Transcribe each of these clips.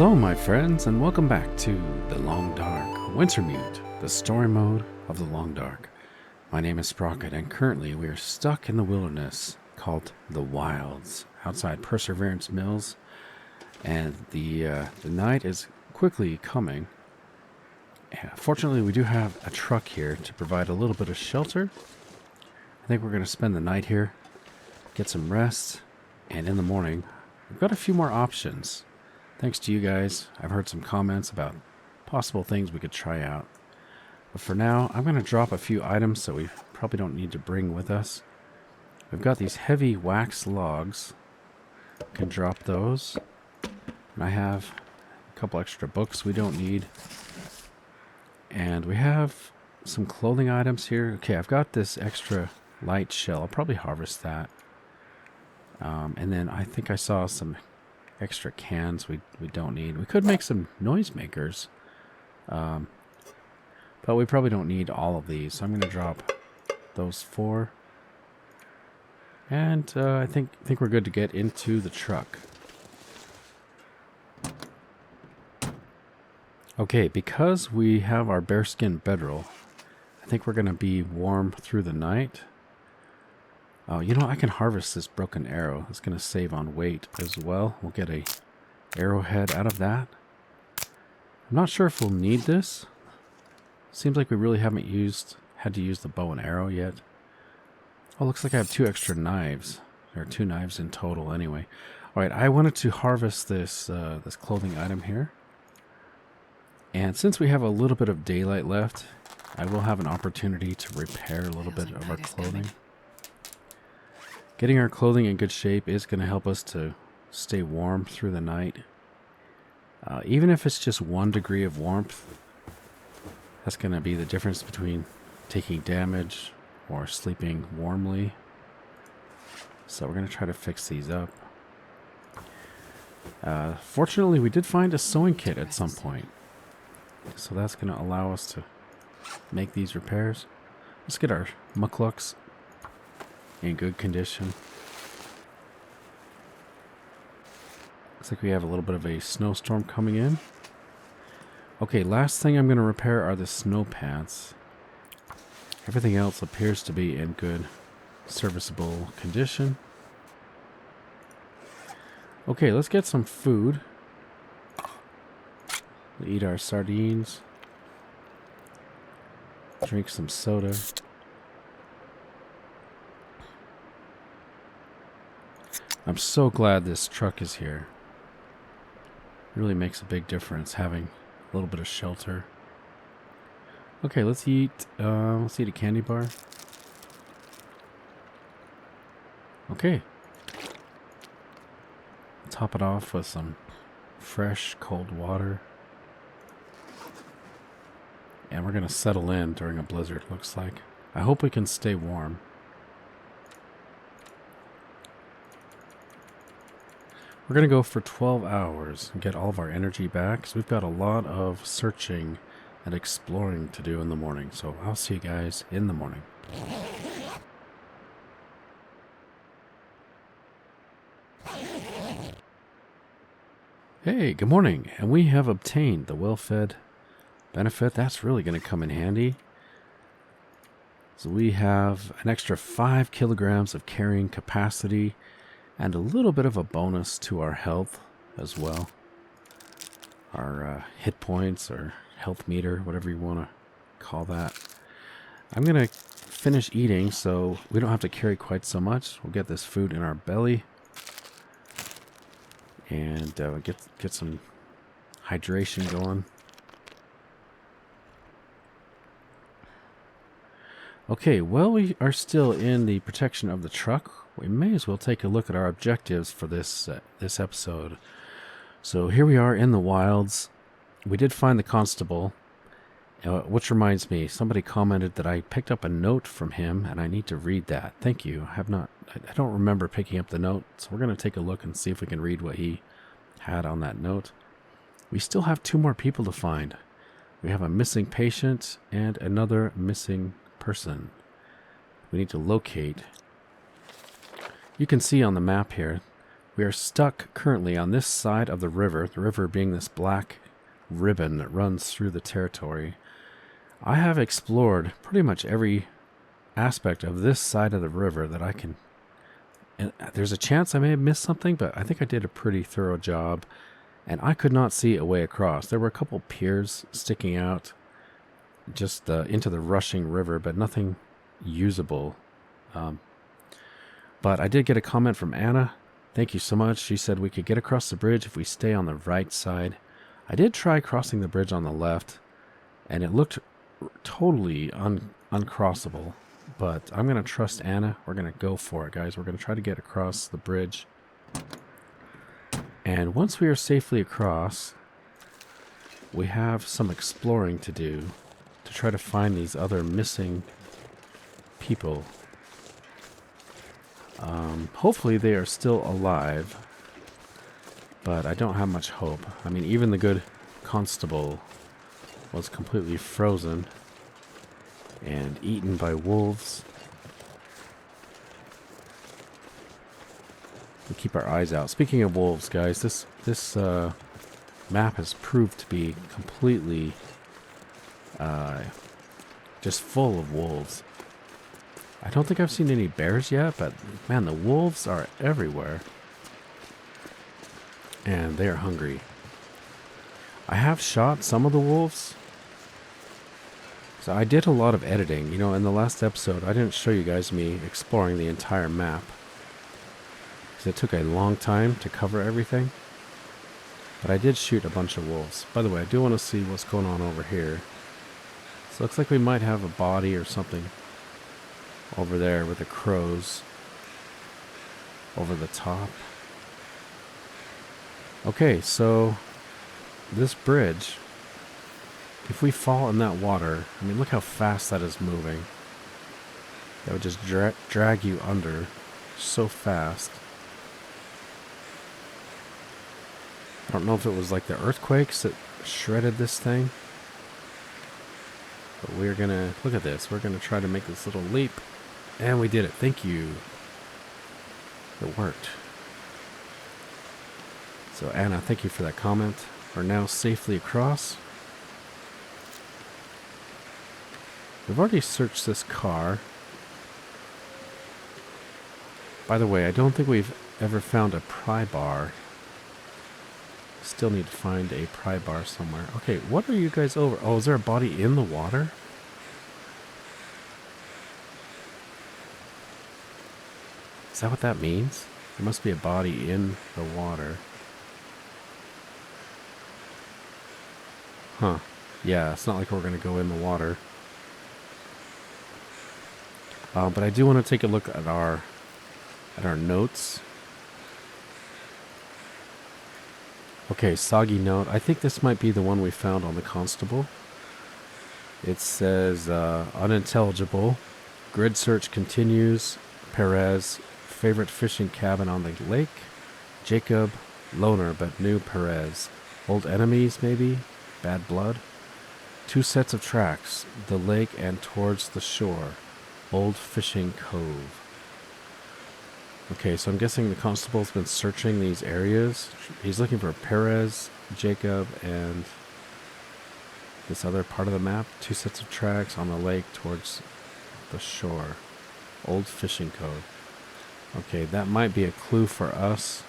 Hello my friends, and welcome back to The Long Dark, Wintermute, the story mode of The Long Dark. My name is Sprocket, and currently we are stuck in the wilderness called the Wilds, outside Perseverance Mills, and the night is quickly coming. Fortunately, we do have a truck here to provide a little bit of shelter. I think we're going to spend the night here, get some rest, and in the morning, we've got a few more options. Thanks to you guys, I've heard some comments about possible things we could try out. But for now, I'm going to drop a few items that we probably don't need to bring with us. We've got these heavy wax logs. Can drop those. And I have a couple extra books we don't need. And we have some clothing items here. Okay, I've got this extra light shell. I'll probably harvest that. And then I think I saw some extra cans we don't need. We could make some noisemakers, but we probably don't need all of these. So I'm going to drop those 4, and I think we're good to get into the truck. Okay, because we have our bearskin bedroll, I think we're going to be warm through the night. Oh, you know, I can harvest this broken arrow. It's going to save on weight as well. We'll get a arrowhead out of that. I'm not sure if we'll need this. Seems like we really haven't had to use the bow and arrow yet. Oh, looks like I have 2 extra knives. There are 2 knives in total anyway. All right, I wanted to harvest this this clothing item here. And since we have a little bit of daylight left, I will have an opportunity to repair a little bit of our clothing. Getting our clothing in good shape is going to help us to stay warm through the night. Even if it's just 1 degree of warmth, that's going to be the difference between taking damage or sleeping warmly. So we're going to try to fix these up. Fortunately, we did find a sewing kit at some point. So that's going to allow us to make these repairs. Let's get our mucklucks in good condition. Looks like we have a little bit of a snowstorm coming in. Okay, last thing I'm going to repair are the snow pants. Everything else appears to be in good, serviceable condition. Okay, let's get some food. We'll eat our sardines. Drink some soda. I'm so glad this truck is here. It really makes a big difference having a little bit of shelter. Okay, let's eat a candy bar. Okay. Top it off with some fresh cold water. And we're going to settle in during a blizzard, looks like. I hope we can stay warm. We're going to go for 12 hours and get all of our energy back. So we've got a lot of searching and exploring to do in the morning. So I'll see you guys in the morning. Hey, good morning. And we have obtained the well-fed benefit. That's really going to come in handy. So we have an extra 5 kilograms of carrying capacity, and a little bit of a bonus to our health as well. Our hit points or health meter, whatever you want to call that. I'm going to finish eating so we don't have to carry quite so much. We'll get this food in our belly. And get some hydration going. Okay, while we are still in the protection of the truck, we may as well take a look at our objectives for this episode. So here we are in the wilds. We did find the Constable, which reminds me, somebody commented that I picked up a note from him, and I need to read that. Thank you. I don't remember picking up the note, so we're going to take a look and see if we can read what he had on that note. We still have 2 more people to find. We have a missing patient and another missing person we need to locate. You can see on the map here We are stuck currently on this side of the river being this black ribbon that runs through the territory. I have explored pretty much every aspect of this side of the river that I can. And there's a chance I may have missed something, but I think I did a pretty thorough job. And I could not see a way across. There were a couple piers sticking out just into the rushing river, but nothing usable. But I did get a comment from Anna. Thank you so much. She said we could get across the bridge if we stay on the right side. I did try crossing the bridge on the left, and it looked totally uncrossable. But I'm going to trust Anna. We're going to go for it, guys. We're going to try to get across the bridge. And once we are safely across, we have some exploring to do to try to find these other missing people. Hopefully they are still alive, but I don't have much hope. I mean, even the good Constable was completely frozen and eaten by wolves. We keep our eyes out. Speaking of wolves, guys, this map has proved to be completely just full of wolves. I don't think I've seen any bears yet, but man, the wolves are everywhere. And they are hungry. I have shot some of the wolves. So I did a lot of editing. You know, in the last episode, I didn't show you guys me exploring the entire map. Because it took a long time to cover everything. But I did shoot a bunch of wolves. By the way, I do want to see what's going on over here. So it looks like we might have a body or something over there with the crows over the top. Okay, so this bridge, if we fall in that water, I mean, look how fast that is moving. That would just drag you under so fast. I don't know if it was like the earthquakes that shredded this thing. But we're going to, look at this, we're going to try to make this little leap. And we did it. Thank you. It worked. So Anna, thank you for that comment. We're now safely across. We've already searched this car. By the way, I don't think we've ever found a pry bar. Still need to find a pry bar somewhere. Okay, what are you guys over? Oh, is there a body in the water? Is that what that means? There must be a body in the water. Huh. Yeah, it's not like we're going to go in the water. But I do want to take a look at our notes. Okay, soggy note. I think this might be the one we found on the Constable. It says, unintelligible. Grid search continues. Perez. Favorite fishing cabin on the lake. Jacob. Loner, but new Perez. Old enemies, maybe? Bad blood? 2 sets of tracks. The lake and towards the shore. Old fishing cove. Okay, so I'm guessing the Constable's been searching these areas. He's looking for Perez, Jacob, and this other part of the map. 2 sets of tracks on the lake towards the shore. Old fishing cove. Okay, that might be a clue for us.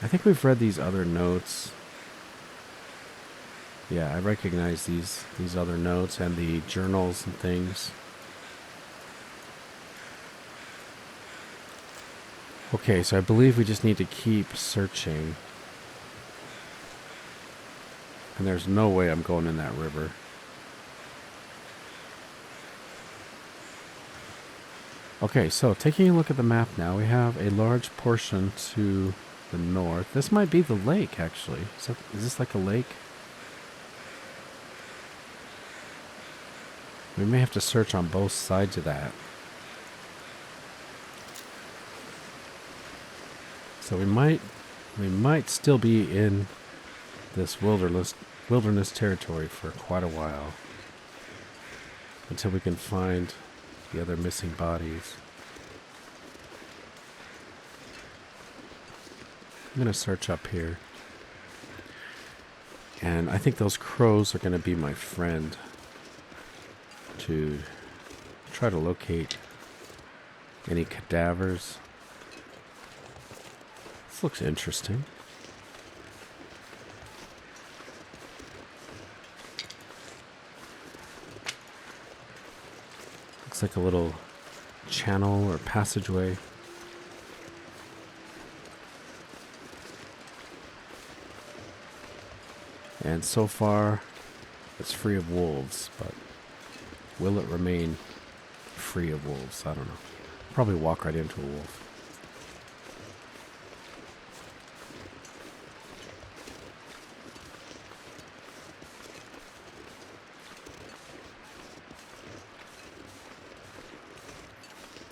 I think we've read these other notes. Yeah, I recognize these other notes and the journals and things. Okay, so I believe we just need to keep searching. And there's no way I'm going in that river. Okay, so taking a look at the map now, we have a large portion to the north. This might be the lake, actually. Is this like a lake? We may have to search on both sides of that. So we might still be in this wilderness territory for quite a while. Until we can find the other missing bodies. I'm going to search up here. And I think those crows are going to be my friend to try to locate any cadavers. This looks interesting. Looks like a little channel or passageway. And so far, it's free of wolves, but will it remain free of wolves? I don't know. Probably walk right into a wolf.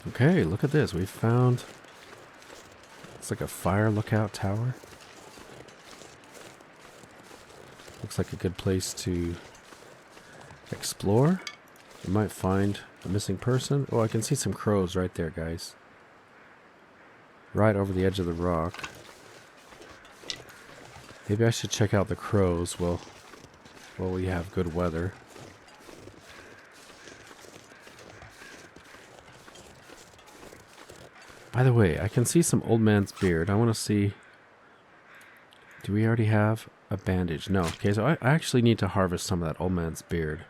Okay, look at this. We found... It's like a fire lookout tower. Looks like a good place to explore. We might find a missing person. Oh, I can see some crows right there, guys. Right over the edge of the rock. Maybe I should check out the crows while we have good weather. By the way, I can see some old man's beard. I want to see... Do we already have a bandage? No. Okay, so I actually need to harvest some of that old man's beard.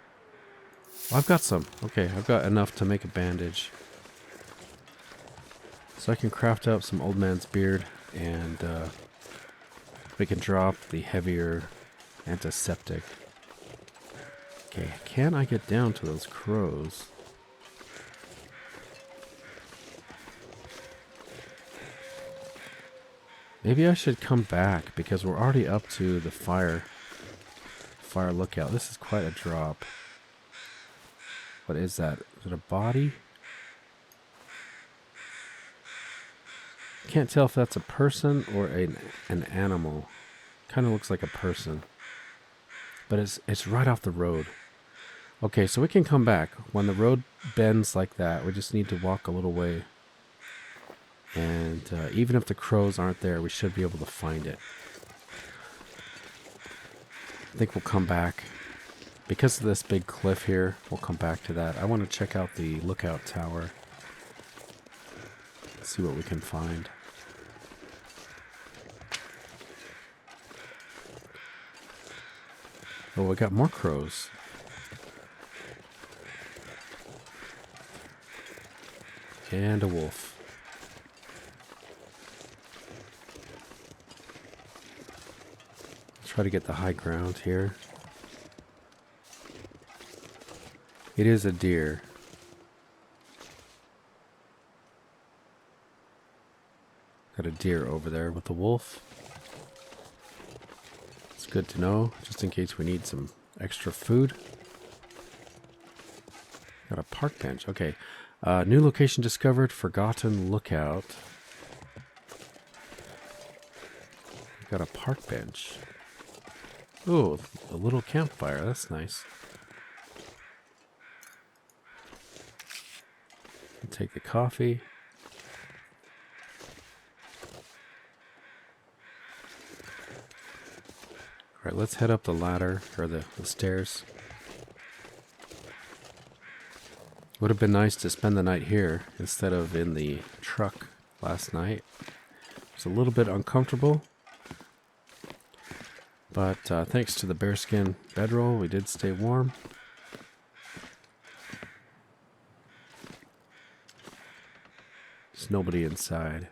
Oh, I've got some. Okay, I've got enough to make a bandage. So I can craft up some old man's beard, and we can drop the heavier antiseptic. Okay, can I get down to those crows? Maybe I should come back because we're already up to the fire lookout. This is quite a drop. What is that? Is it a body? Can't tell if that's a person or an animal. Kind of looks like a person. But it's right off the road. Okay, so we can come back. When the road bends like that, we just need to walk a little way. And even if the crows aren't there, we should be able to find it. I think we'll come back. Because of this big cliff here, we'll come back to that. I want to check out the lookout tower. See what we can find. Oh, we got more crows. And a wolf. Try to get the high ground here. It is a deer. Got a deer over there with the wolf. It's good to know, just in case we need some extra food. Got a park bench. Okay. New location discovered. Forgotten lookout. Got a park bench. Ooh, a little campfire. That's nice. Take the coffee. Alright, let's head up the ladder, or the stairs. Would have been nice to spend the night here instead of in the truck last night. It's a little bit uncomfortable. But thanks to the bearskin bedroll, we did stay warm. There's nobody inside.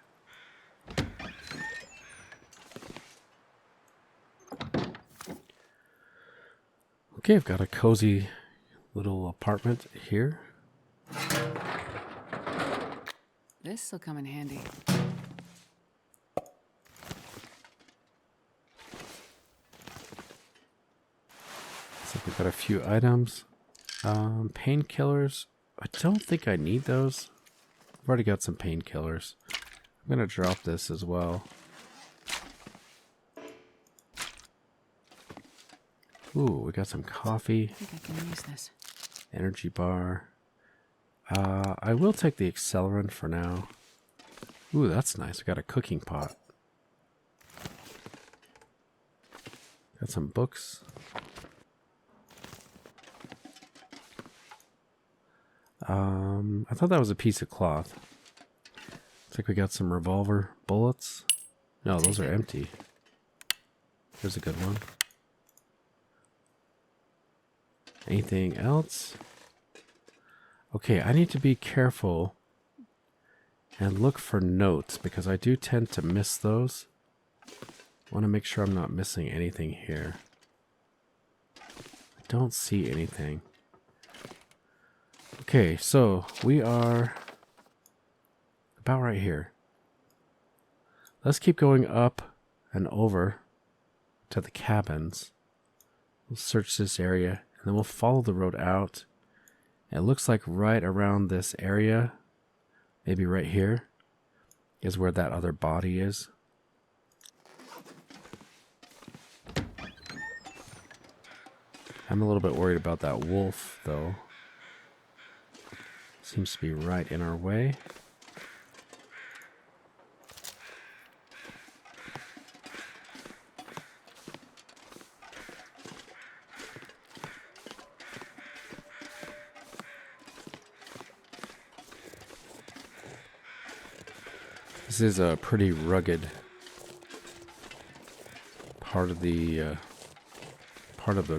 Okay, I've got a cozy little apartment here. This'll come in handy. So we've got a few items. Painkillers. I don't think I need those. I've already got some painkillers. I'm going to drop this as well. Ooh, we got some coffee. I think I can use this. Energy bar. I will take the accelerant for now. Ooh, that's nice. We got a cooking pot. Got some books. I thought that was a piece of cloth. Looks like we got some revolver bullets. No, those are empty. Here's a good one. Anything else? Okay, I need to be careful and look for notes because I do tend to miss those. I want to make sure I'm not missing anything here. I don't see anything. Okay, so we are about right here. Let's keep going up and over to the cabins. We'll search this area and then we'll follow the road out. It looks like right around this area, maybe right here, is where that other body is. I'm a little bit worried about that wolf, though. Seems to be right in our way. This is a pretty rugged part of the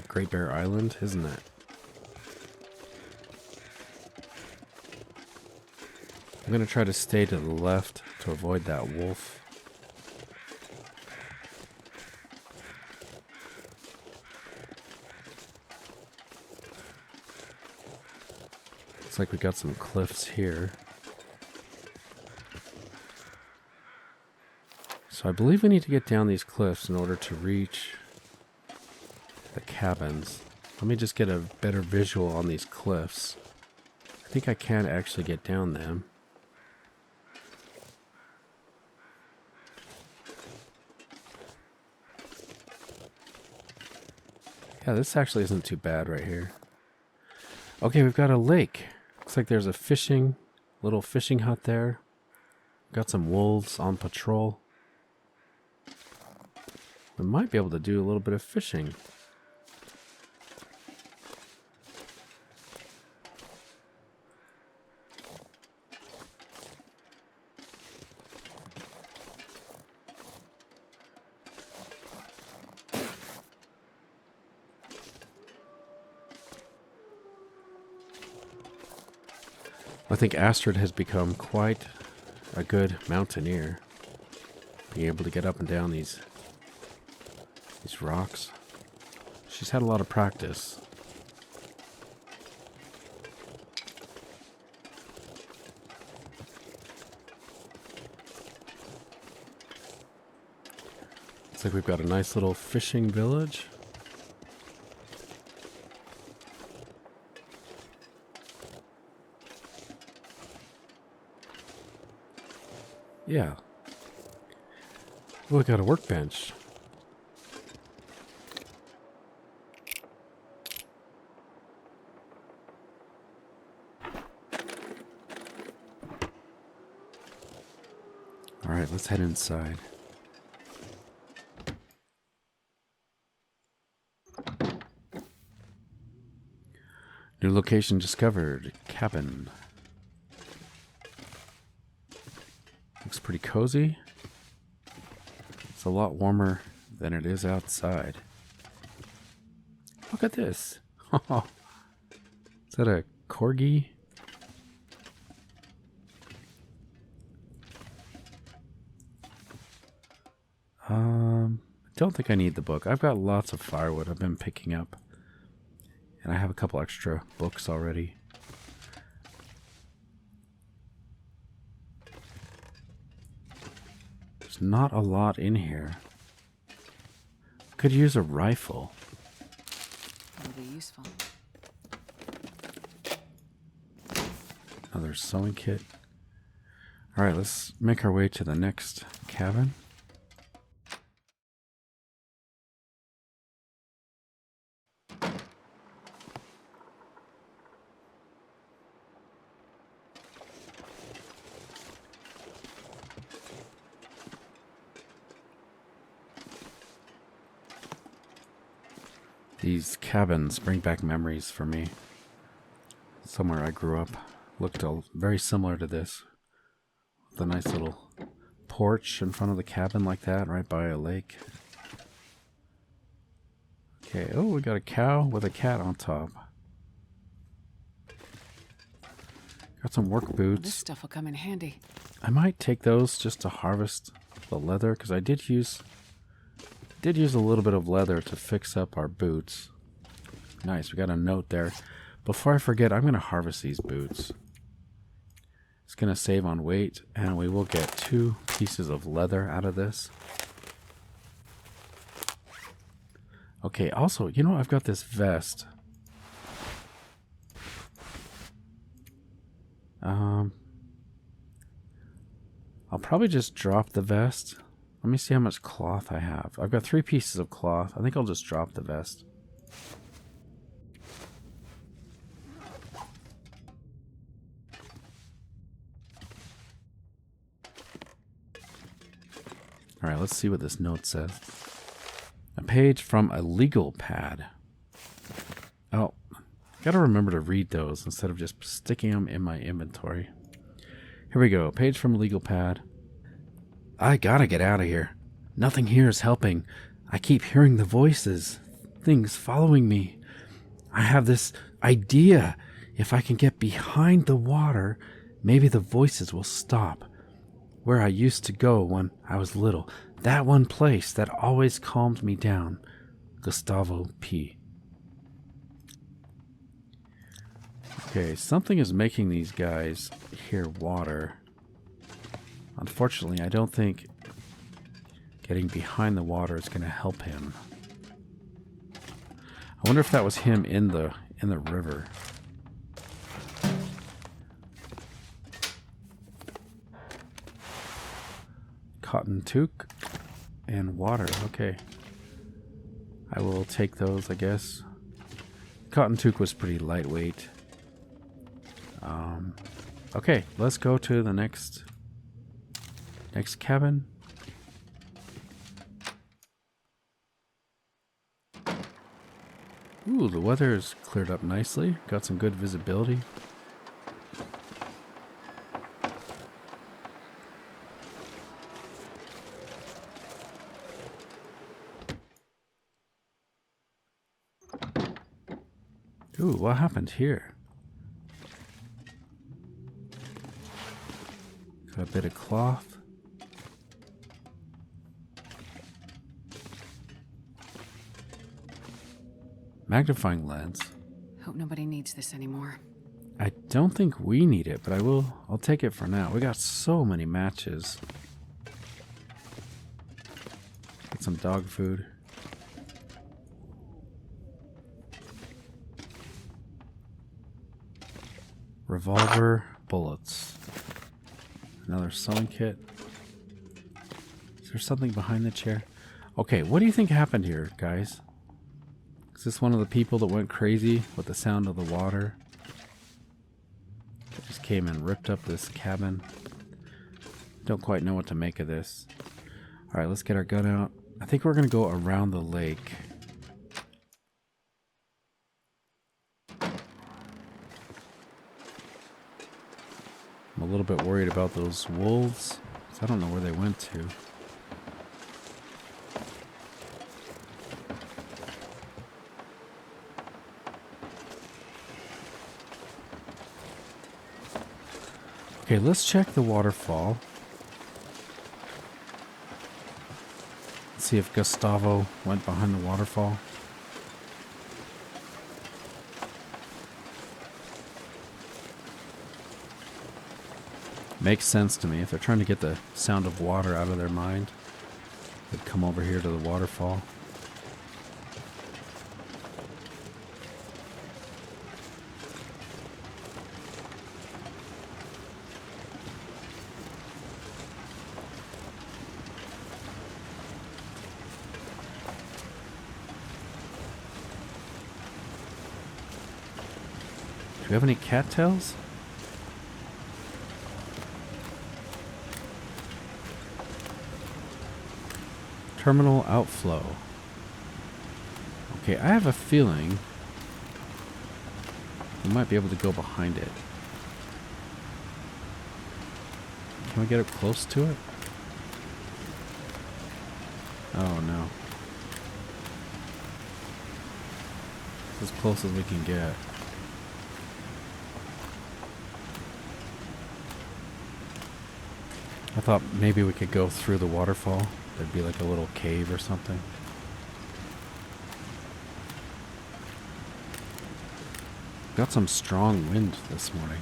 Great Bear Island, isn't it? I'm gonna try to stay to the left to avoid that wolf. Looks like we got some cliffs here. So I believe we need to get down these cliffs in order to reach the cabins. Let me just get a better visual on these cliffs. I think I can actually get down them. Yeah, this actually isn't too bad right here. Okay, we've got a lake. Looks like there's a little fishing hut there. Got some wolves on patrol. We might be able to do a little bit of fishing. I think Astrid has become quite a good mountaineer, being able to get up and down these rocks. She's had a lot of practice. Looks like we've got a nice little fishing village. Yeah. Oh, we got a workbench. All right, let's head inside. New location discovered. Cabin. Looks pretty cozy. It's a lot warmer than it is outside. Look at this. Is that a corgi? I don't think I need the book. I've got lots of firewood I've been picking up. And I have a couple extra books already. There's not a lot in here. Could use a rifle. It'll be useful. Another sewing kit. Alright, let's make our way to the next cabin. These cabins bring back memories for me. Somewhere I grew up looked very similar to this. The nice little porch in front of the cabin like that, right by a lake. Okay, oh, we got a cow with a cat on top. Got some work boots. This stuff will come in handy. I might take those just to harvest the leather, because I did use a little bit of leather to fix up our boots. Nice, we got a note there. Before I forget, I'm going to harvest these boots. It's going to save on weight, and we will get 2 pieces of leather out of this. Okay, also, you know, I've got this vest. I'll probably just drop the vest. Let me see how much cloth I have. I've got 3 pieces of cloth. I think I'll just drop the vest. Alright, let's see what this note says. A page from a legal pad. Oh, gotta remember to read those instead of just sticking them in my inventory. Here we go. Page from a legal pad. I gotta get out of here. Nothing here is helping. I keep hearing the voices. Things following me. I have this idea. If I can get behind the water, maybe the voices will stop. Where I used to go when I was little. That one place that always calmed me down. Gustavo P. Okay, something is making these guys hear water. Unfortunately, I don't think getting behind the water is going to help him. I wonder if that was him in the river. Cotton toque and water. Okay. I will take those, I guess. Cotton toque was pretty lightweight. Okay, let's go to the next cabin. Ooh, the weather is cleared up nicely. Got some good visibility. Ooh, what happened here? Got a bit of cloth. Magnifying lens. Hope nobody needs this anymore. I don't think we need it, but I'll take it for now. We got so many matches. Get some dog food. Revolver, bullets. Another sewing kit. Is there something behind the chair? Okay, what do you think happened here, guys? Is this one of the people that went crazy with the sound of the water? That just came and ripped up this cabin. Don't quite know what to make of this. Alright, let's get our gun out. I think we're going to go around the lake. I'm a little bit worried about those wolves, 'cause I don't know where they went to. Okay, let's check the waterfall. Let's see if Gustavo went behind the waterfall. Makes sense to me. If they're trying to get the sound of water out of their mind, they'd come over here to the waterfall. Do we have any cattails? Terminal outflow. Okay, I have a feeling we might be able to go behind it. Can we get up close to it? Oh no. It's as close as we can get. I thought maybe we could go through the waterfall. There'd be like a little cave or something. Got some strong wind this morning.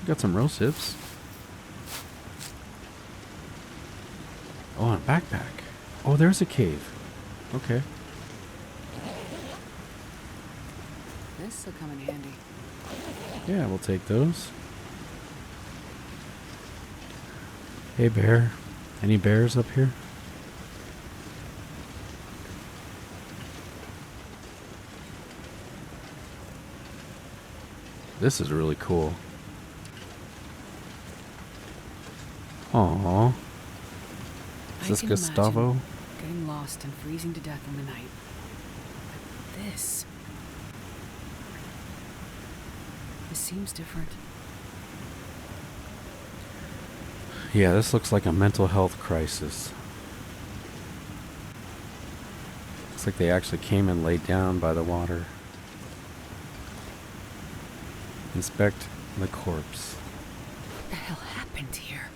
Got some rose hips. Oh, and a backpack. Oh, there's a cave. Okay. This'll come in handy. Yeah, we'll take those. Hey, bear. Any bears up here? This is really cool. Aww. Is this Gustavo? Getting lost and freezing to death in the night. But this seems different. Yeah, this looks like a mental health crisis. Looks like they actually came and laid down by the water. Inspect the corpse. What the hell happened here?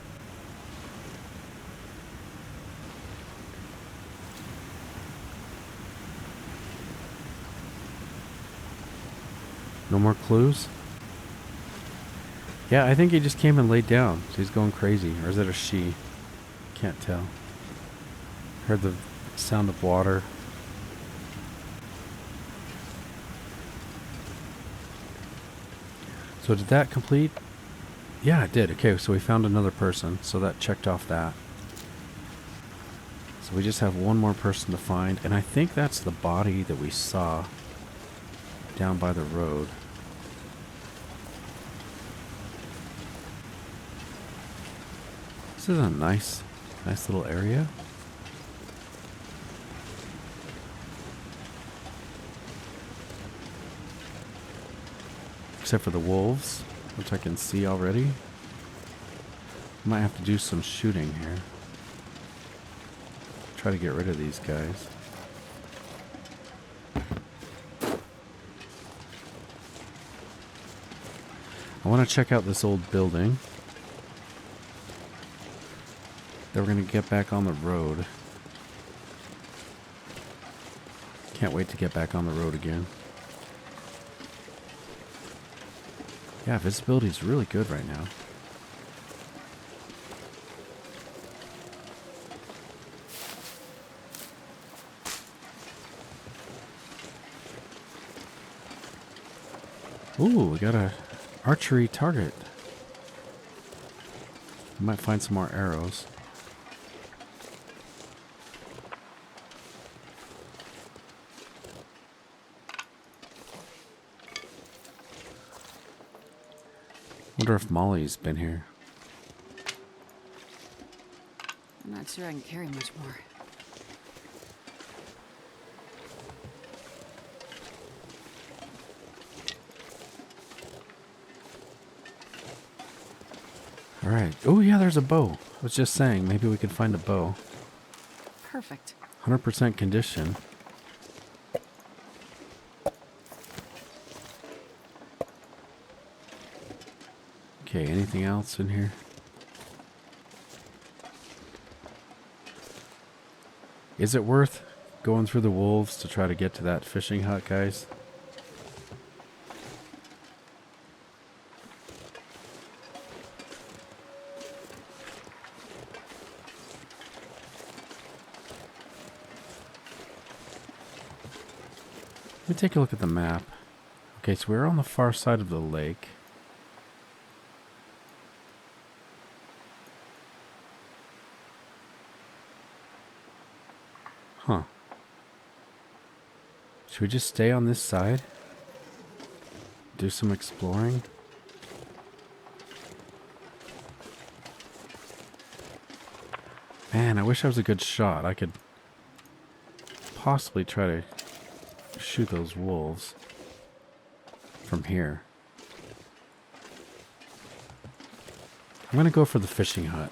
No more clues? Yeah, I think he just came and laid down. So he's going crazy. Or is it a she? Can't tell. Heard the sound of water. So did that complete? Yeah, it did. Okay, so we found another person. So that checked off that. So we just have one more person to find. And I think that's the body that we saw down by the road. This is a nice little area. Except for the wolves, which I can see already. Might have to do some shooting here. Try to get rid of these guys. I want to check out this old building. Then we're going to get back on the road. Can't wait to get back on the road again. Yeah, visibility is really good right now. Ooh, we got a archery target. We might find some more arrows. Wonder if Molly's been here. I'm not sure I can carry much more. All right. Oh, yeah, there's a bow. I was just saying, maybe we could find a bow. Perfect. 100% condition. Okay, anything else in here? Is it worth going through the wolves to try to get to that fishing hut, guys? Let me take a look at the map. Okay, so we're on the far side of the lake. Huh. Should we just stay on this side? Do some exploring? Man, I wish I was a good shot. I could possibly try to shoot those wolves from here. I'm gonna go for the fishing hut.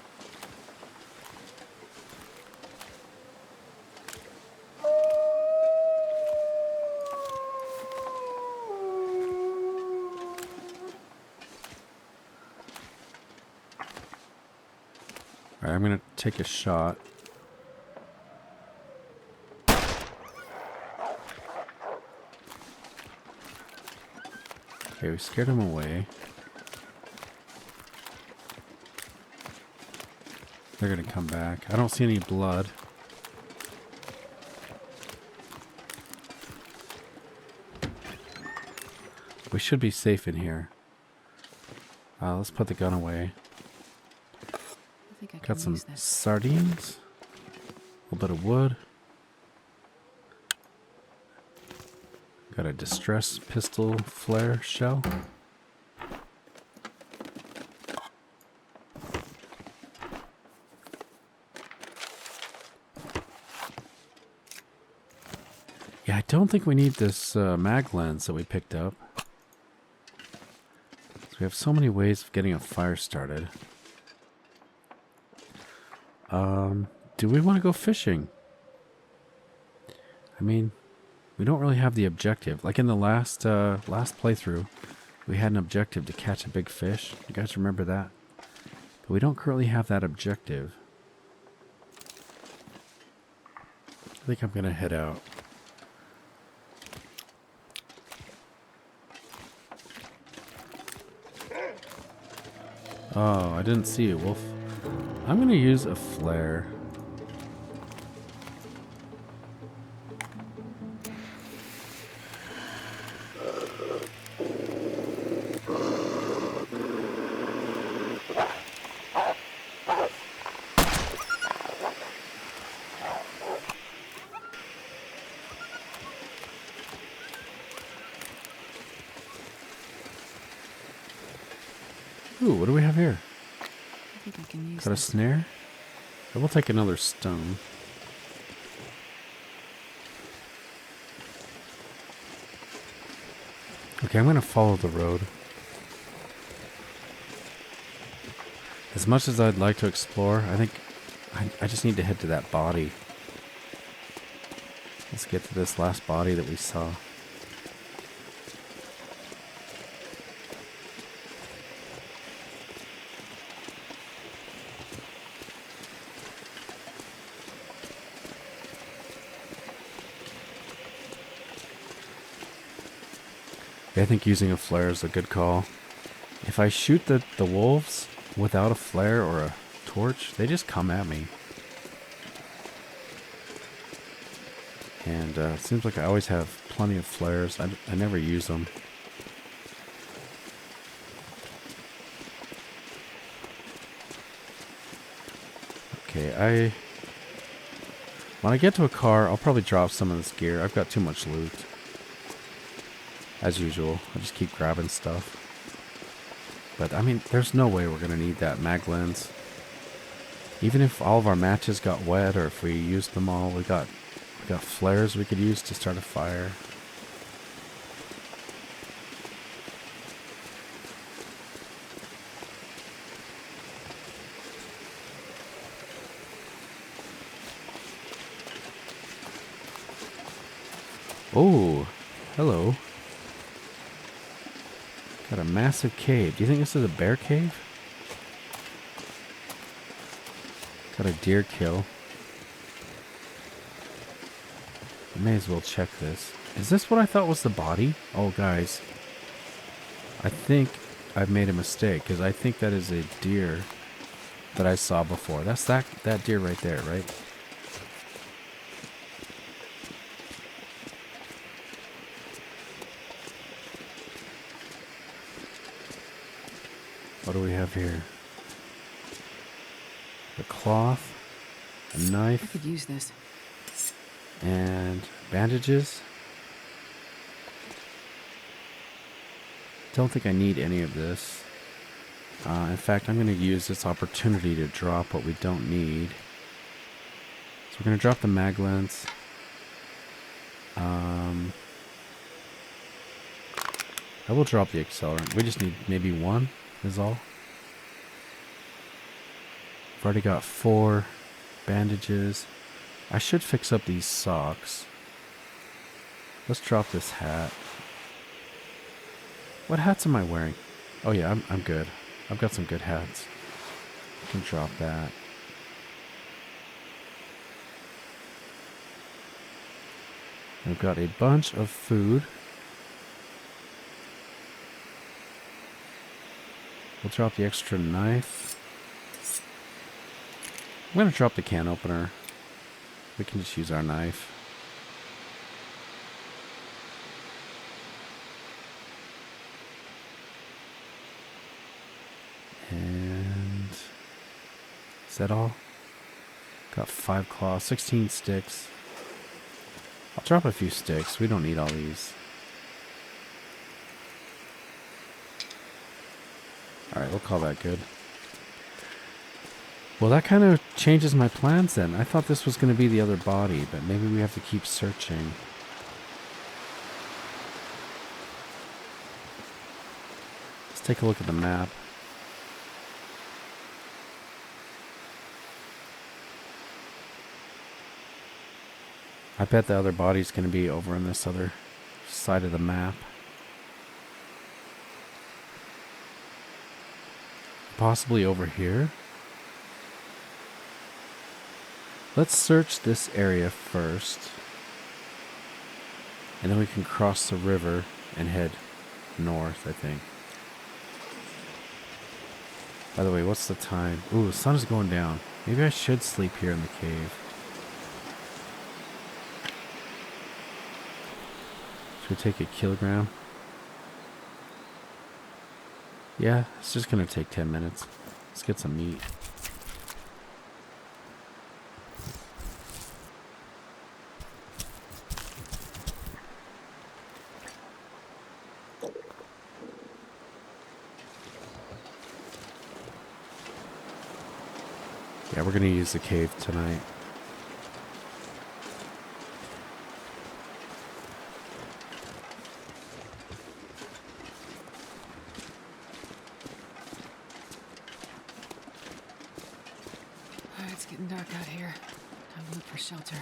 Alright, I'm gonna take a shot. Okay, we scared him away. They're gonna come back. I don't see any blood. We should be safe in here. Let's put the gun away. I think I can Got some use this. sardines. A little bit of wood. Got a distress pistol flare shell. Yeah, I don't think we need this mag lens that we picked up. So we have so many ways of getting a fire started. Do we want to go fishing? I mean, we don't really have the objective. Like in the last playthrough, we had an objective to catch a big fish. You guys remember that? But we don't currently have that objective. I think I'm gonna head out. Oh, I didn't see a wolf. I'm gonna use a flare. Ooh, what do we have here? I think I can use Got a this. snare? I will take another stone. Okay, I'm going to follow the road. As much as I'd like to explore, I think I just need to head to that body. Let's get to this last body that we saw. I think using a flare is a good call. If I shoot the wolves without a flare or a torch, they just come at me. And it seems like I always have plenty of flares. I never use them. Okay, when I get to a car, I'll probably drop some of this gear. I've got too much loot. As usual, I just keep grabbing stuff. But I mean, there's no way we're gonna need that mag lens. Even if all of our matches got wet, or if we used them all, we got flares we could use to start a fire. Oh, hello. Got a massive cave. Do you think this is a bear cave? Got a deer kill. I may as well check this. Is this what I thought was the body? Oh, guys. I think I've made a mistake, because I think that is a deer that I saw before. That's that deer right there, right? What do we have here? A cloth, a I knife, could use this. and bandages. don't think I need any of this. In fact, I'm going to use this opportunity to drop what we don't need. So we're going to drop the mag lens. I will drop the accelerant. We just need maybe one is all. I've already got 4 bandages. I should fix up these socks. Let's drop this hat. What hats am I wearing? Oh yeah, I'm good. I've got some good hats. I can drop that. I've got a bunch of food. We'll drop the extra knife. I'm going to drop the can opener. We can just use our knife. And is that all? Got 5 claws, 16 sticks. I'll drop a few sticks. We don't need all these. Alright, we'll call that good. Well, that kind of changes my plans then. I thought this was going to be the other body, but maybe we have to keep searching. Let's take a look at the map. I bet the other body's going to be over on this other side of the map. Possibly over here. Let's search this area first. And then we can cross the river and head north, I think. By the way, what's the time? Ooh, the sun is going down. Maybe I should sleep here in the cave. Should we take a kilogram? Yeah, it's just going to take 10 minutes. Let's get some meat. Yeah, we're going to use the cave tonight. It's getting dark out here. Time to look for shelter.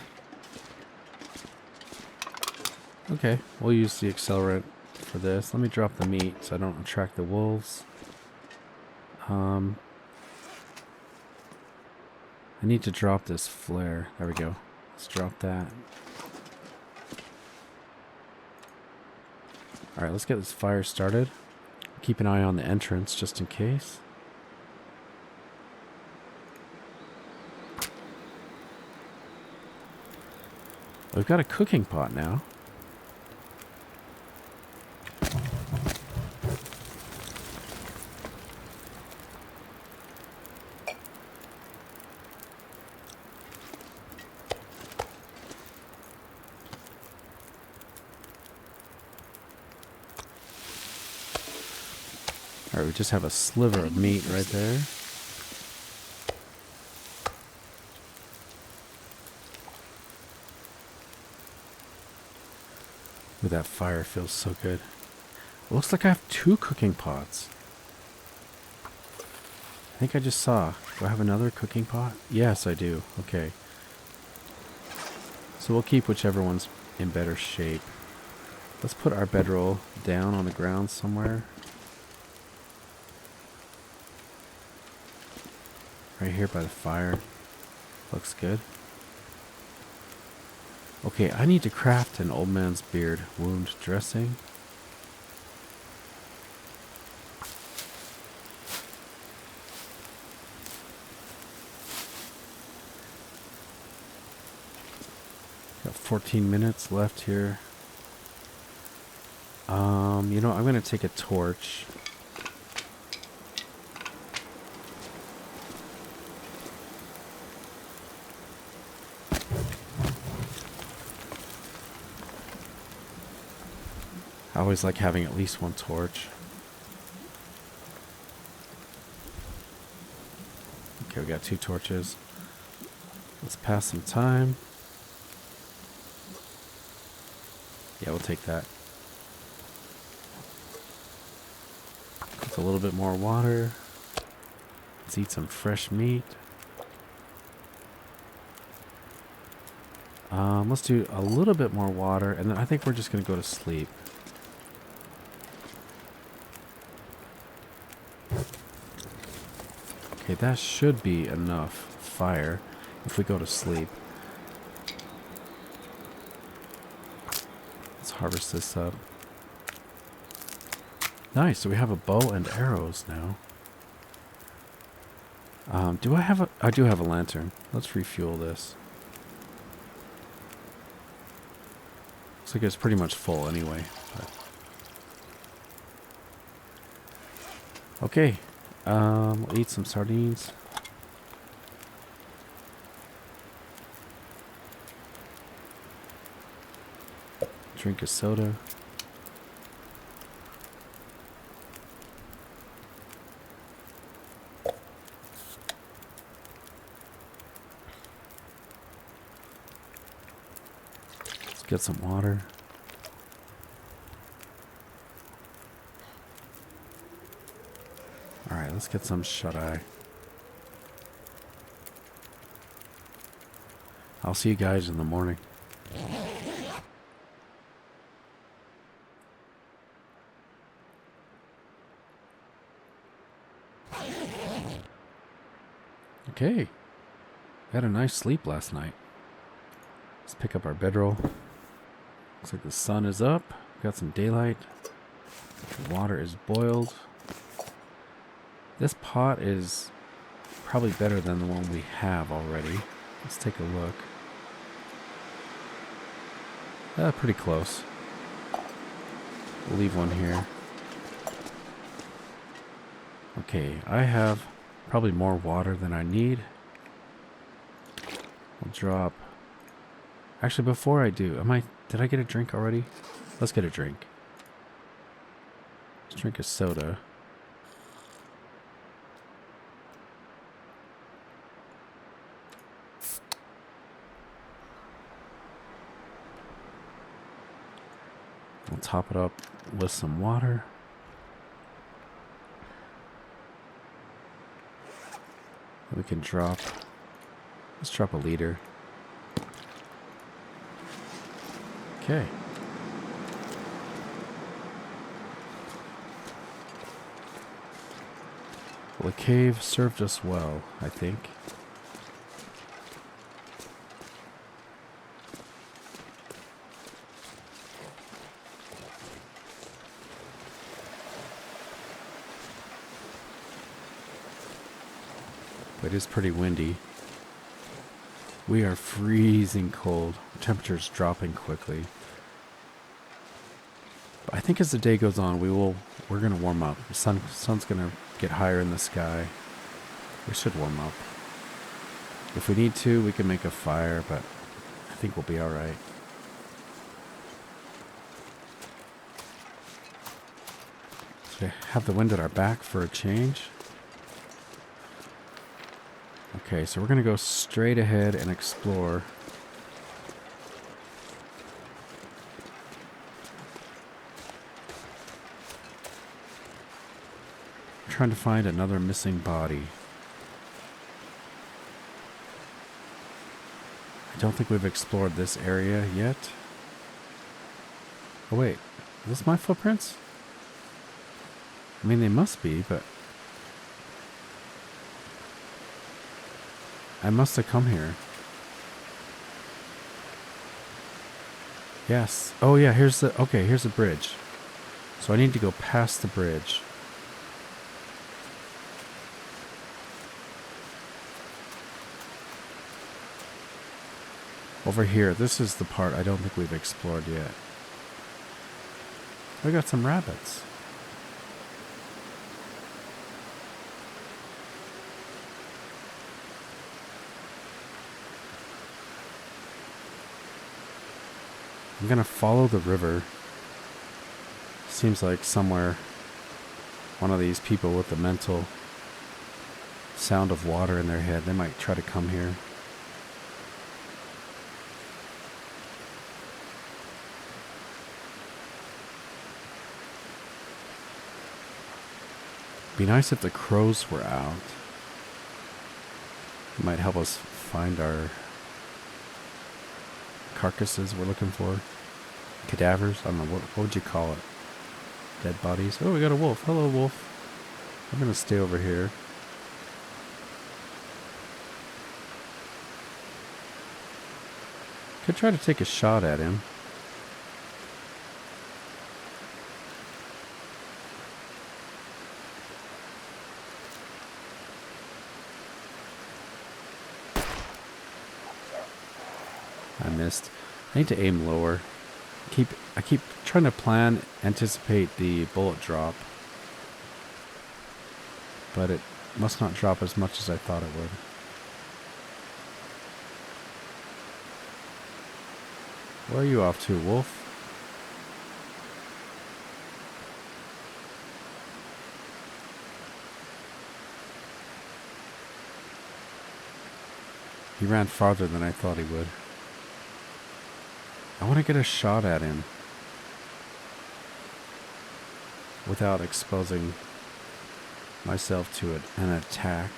Okay, we'll use the accelerant for this. Let me drop the meat so I don't attract the wolves. I need to drop this flare. There we go. Let's drop that. Alright, let's get this fire started. Keep an eye on the entrance just in case. We've got a cooking pot now. Alright, we just have a sliver of meat right there. Ooh, that fire feels so good. It looks like I have 2 cooking pots. I think I just saw. Do I have another cooking pot? Yes, I do. Okay. So we'll keep whichever one's in better shape. Let's put our bedroll down on the ground somewhere. Right here by the fire. Looks good. Okay, I need to craft an old man's beard wound dressing. Got 14 minutes left here. You know, I'm going to take a torch. I always like having at least one torch. Okay, we got 2 torches. Let's pass some time. Yeah, we'll take that. With a little bit more water. Let's eat some fresh meat. Let's do a little bit more water, and then I think we're just going to go to sleep. Okay, that should be enough fire if we go to sleep. Let's harvest this up. Nice, so we have a bow and arrows now. Do I have a... I do have a lantern. Let's refuel this. Looks like it's pretty much full anyway. But. Okay. We'll eat some sardines. Drink a soda. Let's get some water. Alright, let's get some shut-eye. I'll see you guys in the morning. Okay. We had a nice sleep last night. Let's pick up our bedroll. Looks like the sun is up. Got some daylight. The water is boiled. This pot is probably better than the one we have already. Let's take a look. Pretty close. We'll leave one here. Okay, I have probably more water than I need. I'll drop... Actually, before I do, did I get a drink already? Let's get a drink. Let's drink a soda. We'll top it up with some water. We can drop... Let's drop a liter. Okay. Well, the cave served us well, I think. It is pretty windy. We are freezing cold. Temperature's dropping quickly. But I think as the day goes on, we're gonna warm up. The sun's gonna get higher in the sky. We should warm up. If we need to, we can make a fire, but I think we'll be all right. So we have the wind at our back for a change. Okay, so we're going to go straight ahead and explore. I'm trying to find another missing body. I don't think we've explored this area yet. Oh wait, are those my footprints? I mean, they must be, but... I must have come here. Yes. Oh yeah, here's the bridge. So I need to go past the bridge. Over here, this is the part I don't think we've explored yet. We got some rabbits. I'm gonna follow the river. Seems like somewhere one of these people with the mental sound of water in their head, they might try to come here. Be nice if the crows were out. It might help us find our carcasses we're looking for. Cadavers? I don't know. What would you call it? Dead bodies? Oh, we got a wolf. Hello, wolf. I'm going to stay over here. Could try to take a shot at him. I missed. I need to aim lower. I keep trying to anticipate the bullet drop. But it must not drop as much as I thought it would. Where are you off to, wolf? He ran farther than I thought he would. I want to get a shot at him without exposing myself to an attack.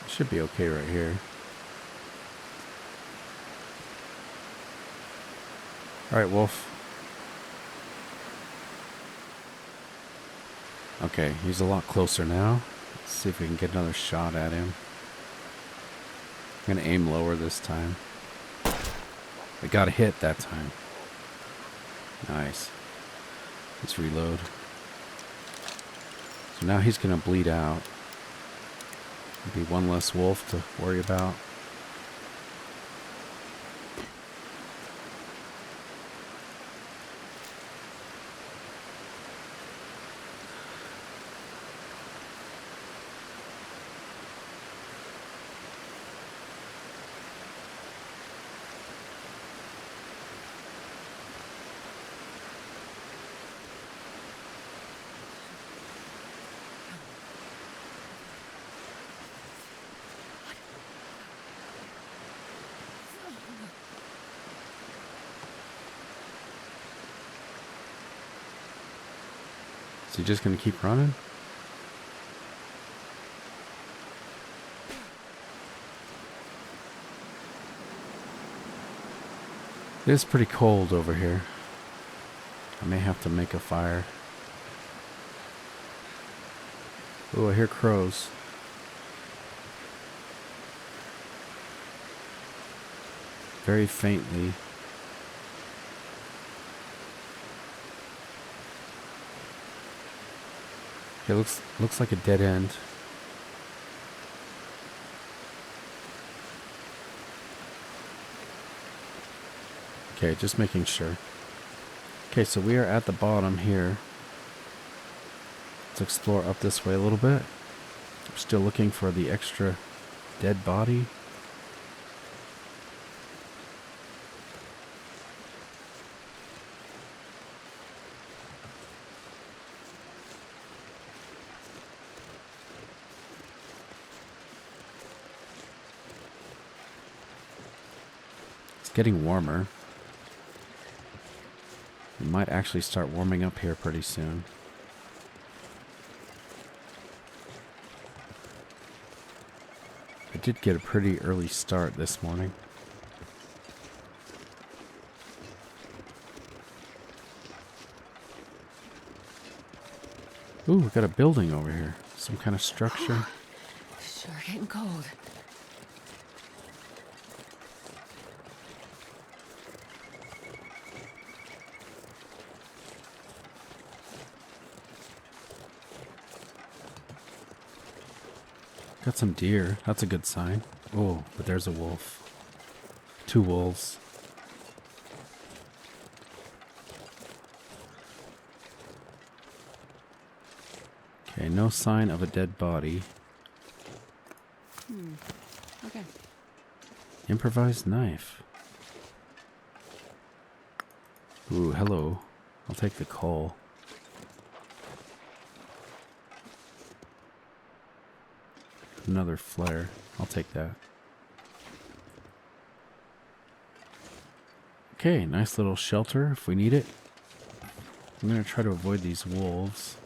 Should be okay right here. Alright, wolf. Okay, he's a lot closer now. Let's see if we can get another shot at him. I'm gonna aim lower this time. I got a hit that time. Nice. Let's reload. So now he's gonna bleed out. Maybe one less wolf to worry about. Is he just going to keep running? It is pretty cold over here. I may have to make a fire. Oh, I hear crows. Very faintly. It looks like a dead end. Okay, just making sure. Okay, so we are at the bottom here. Let's explore up this way a little bit. We're still looking for the extra dead body. It's getting warmer. We might actually start warming up here pretty soon. I did get a pretty early start this morning. Ooh, we got a building over here. Some kind of structure. Sure getting cold. Got some deer. That's a good sign. Oh, but there's a wolf. 2 wolves. Okay, no sign of a dead body. Okay. Improvised knife. Ooh, hello. I'll take the coal. Another flare. I'll take that. Okay, nice little shelter if we need it. I'm going to try to avoid these wolves.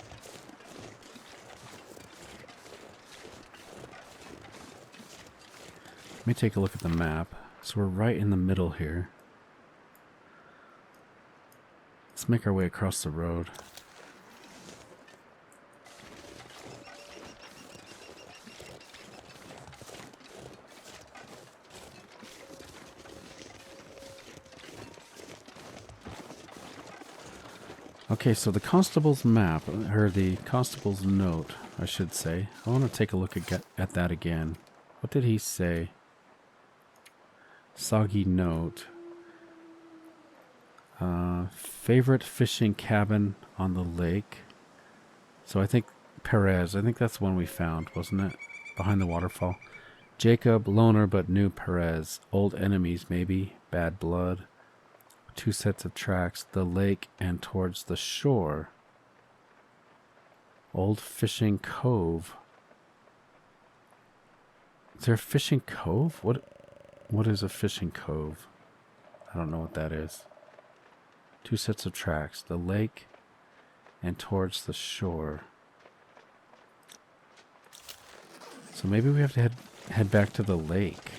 Let me take a look at the map. So we're right in the middle here. Let's make our way across the road. Okay, so the constable's map, or the constable's note, I should say. I want to take a look at that again. What did he say? Soggy note. Favorite fishing cabin on the lake. So I think Perez, I think that's the one we found, wasn't it? Behind the waterfall. Jacob, loner but new Perez. Old enemies maybe. Bad blood. 2 sets of tracks. The lake and towards the shore. Old fishing cove. Is there a fishing cove? What is a fishing cove? I don't know what that is. 2 sets of tracks. The lake and towards the shore. So maybe we have to head back to the lake.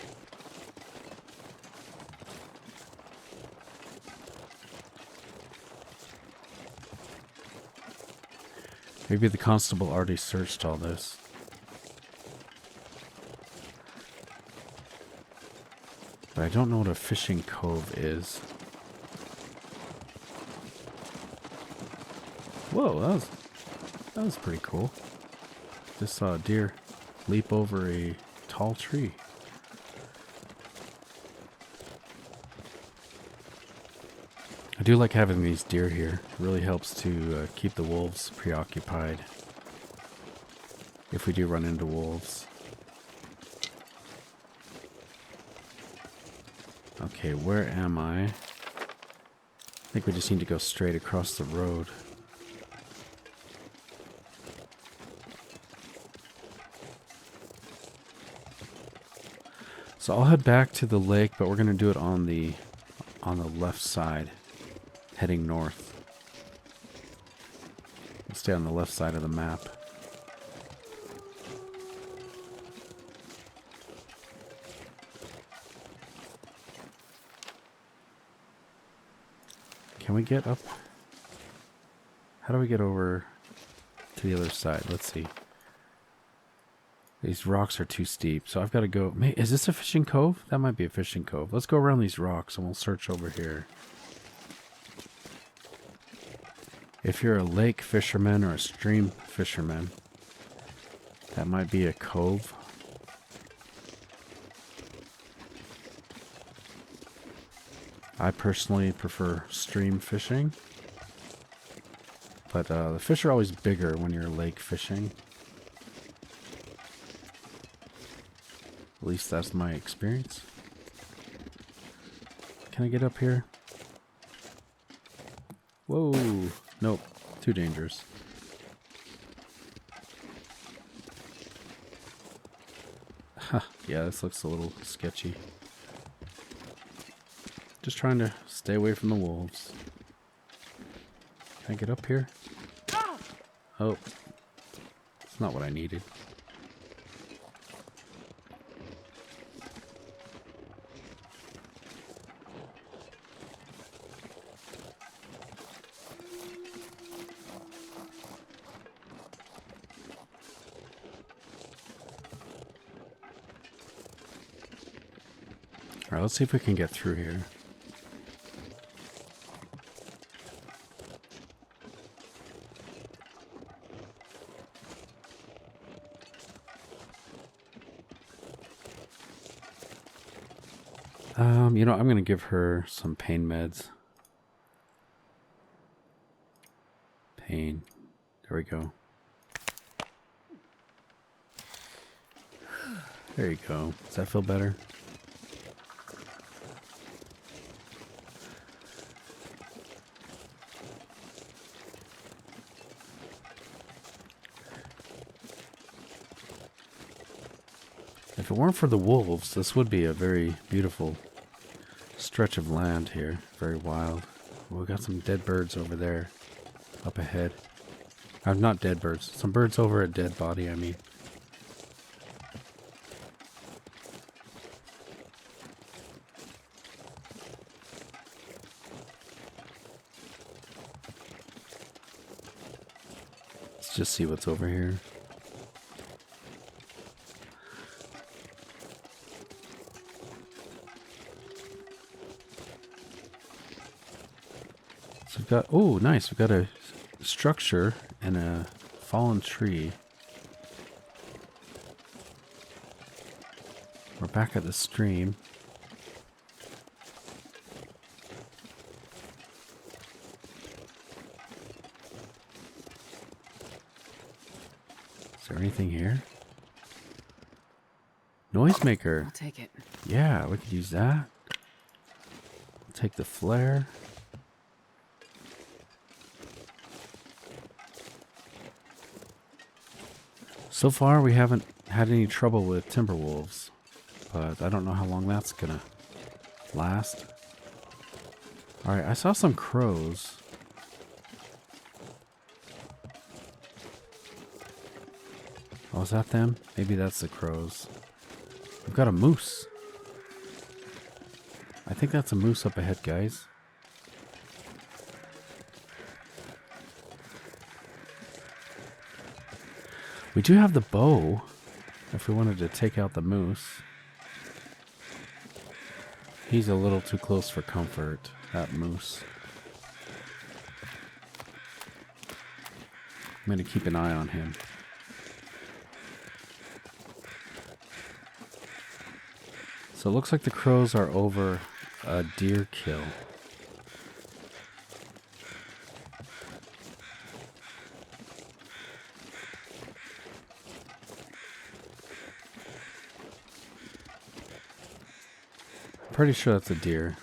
Maybe the constable already searched all this. But I don't know what a fishing cove is. Whoa, that was pretty cool. Just saw a deer leap over a tall tree. I do like having these deer here. It really helps to keep the wolves preoccupied if we do run into wolves. Okay, where am I? I think we just need to go straight across the road. So I'll head back to the lake, but we're going to do it on the left side, heading north. We'll stay on the left side of the map. Can we get up? How do we get over to the other side? Let's see. These rocks are too steep, so I've got to go. Is this a fishing cove? That might be a fishing cove. Let's go around these rocks and we'll search over here. If you're a lake fisherman or a stream fisherman, that might be a cove. I personally prefer stream fishing, but the fish are always bigger when you're lake fishing. At least that's my experience. Can I get up here? Whoa. Nope. Too dangerous. Huh. Yeah, this looks a little sketchy. Just trying to stay away from the wolves. Can I get up here? Oh. It's not what I needed. Alright, let's see if we can get through here. You know, I'm going to give her some pain meds. Pain. There we go. There you go. Does that feel better? If it weren't for the wolves, this would be a very beautiful stretch of land here. Very wild. We got some dead birds over there, up ahead. Not dead birds. Some birds over a dead body, I mean. Let's just see what's over here. So we've got, oh, nice. We've got a structure and a fallen tree. We're back at the stream. Is there anything here? Noisemaker. I'll take it. Yeah, we could use that. Take the flare. So far, we haven't had any trouble with timber wolves, but I don't know how long that's gonna last. Alright, I saw some crows. Oh, is that them? Maybe that's the crows. We've got a moose. I think that's a moose up ahead, guys. We do have the bow, if we wanted to take out the moose. He's a little too close for comfort, that moose. I'm going to keep an eye on him. So it looks like the crows are over a deer kill. Pretty sure that's a deer.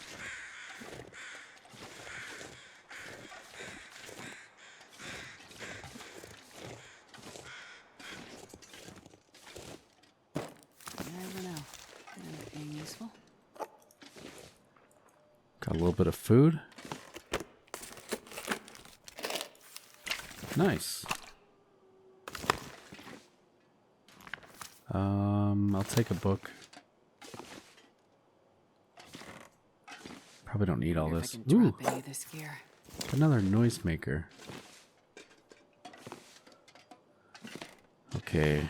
Never know. Anything useful? Got a little bit of food. Nice. I'll take a book. Probably don't need all this. Ooh, Any of this gear. another noisemaker. Okay.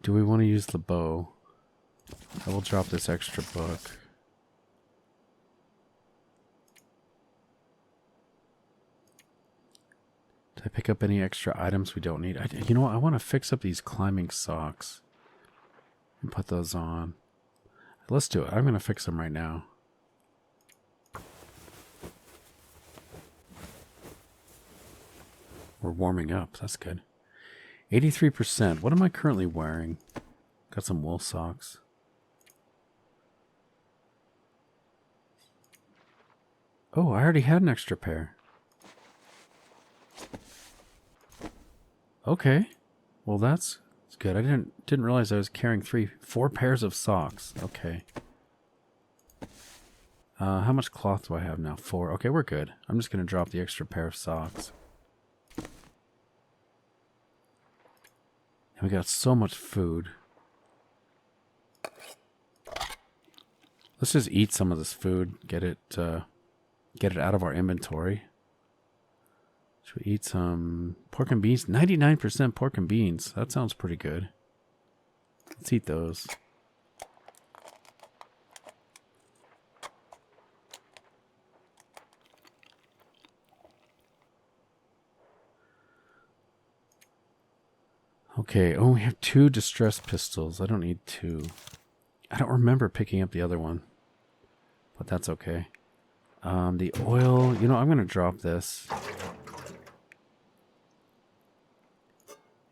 Do we want to use the bow? I will drop this extra book. Did I pick up any extra items we don't need? You know what? I want to fix up these climbing socks and put those on. Let's do it. I'm going to fix them right now. We're warming up. That's good. 83%. What am I currently wearing? Got some wool socks. Oh, I already had an extra pair. Okay. Well, that's good. I didn't realize I was carrying 4 pairs of socks. Okay. How much cloth do I have now? 4. Okay, we're good. I'm just going to drop the extra pair of socks. And we got so much food. Let's just eat some of this food. Get it out of our inventory. Should we eat some pork and beans? 99% pork and beans. That sounds pretty good. Let's eat those. Okay, oh, we have 2 distress pistols. I don't need 2. I don't remember picking up the other one. But that's okay. The oil, you know, I'm going to drop this.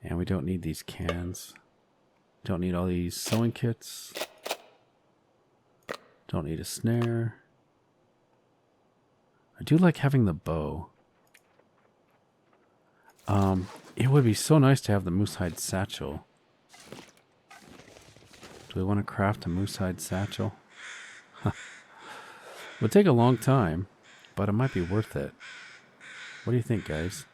And we don't need these cans. Don't need all these sewing kits. Don't need a snare. I do like having the bow. It would be so nice to have the moose hide satchel. we want to craft a moose hide satchel? Would take a long time, but it might be worth it. What do you think, guys?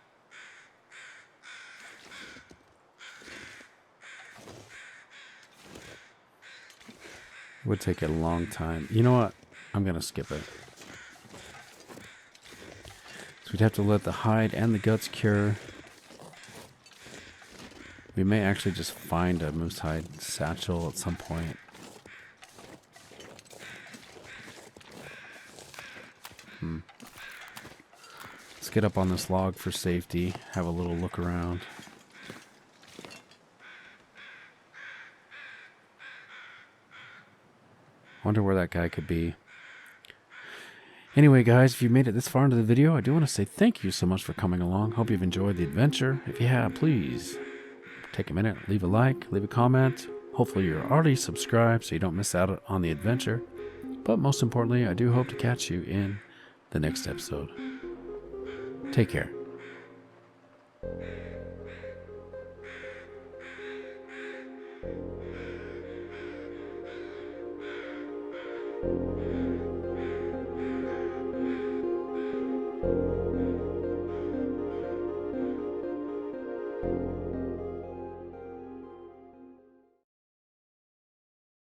It would take a long time. You know what? I'm going to skip it. So we'd have to let the hide and the guts cure. We may actually just find a moose hide satchel at some point. Let's get up on this log for safety. Have a little look around. Wonder where that guy could be. Anyway, guys, if you made it this far into the video, I do want to say thank you so much for coming along. Hope you've enjoyed the adventure. If you have, please take a minute, leave a like, leave a comment. Hopefully you're already subscribed so you don't miss out on the adventure. But most importantly, I do hope to catch you in the next episode. Take care. You